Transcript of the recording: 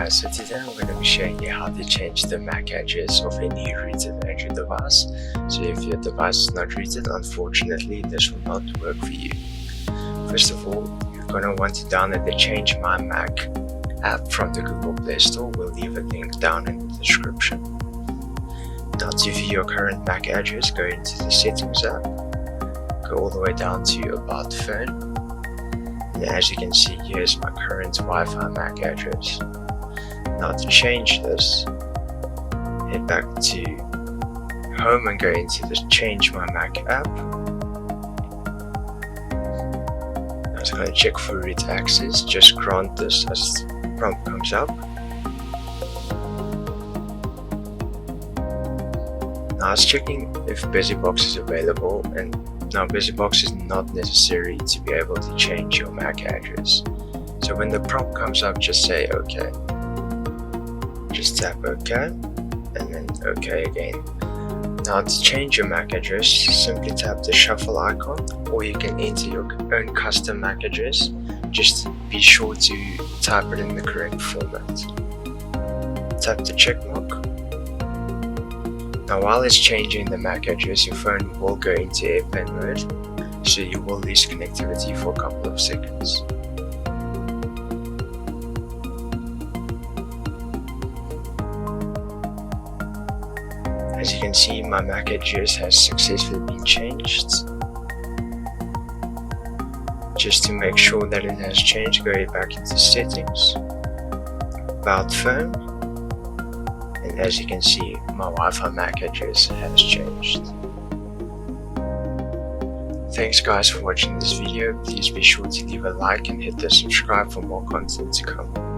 Alright, so today I'm going to be showing you how to change the MAC address of any rooted Android device. So if your device is not rooted, unfortunately this will not work for you. First of all, you're going to want to download the Change My Mac app from the Google Play Store. We'll leave a link down in the description. Now to view your current MAC address, go into the Settings app, go all the way down to About Phone. And as you can see, here's my current Wi-Fi MAC address. Now to change this, head back to Home and go into the Change My Mac app. Now it's going to check for root access. Just grant this as the prompt comes up. Now it's checking if BusyBox is available, and now BusyBox is not necessary to be able to change your MAC address. So when the prompt comes up, just say OK. Just tap OK and then OK again. Now to change your MAC address, simply tap the shuffle icon, or you can enter your own custom MAC address. Just be sure to type it in the correct format. Tap the check mark. Now while it's changing the MAC address, your phone will go into airplane mode, so you will lose connectivity for a couple of seconds. As you can see, my MAC address has successfully been changed. Just to make sure that it has changed, go back into Settings, About Phone, and as you can see, my Wi-Fi MAC address has changed. Thanks guys for watching this video. Please be sure to leave a like and hit the subscribe for more content to come.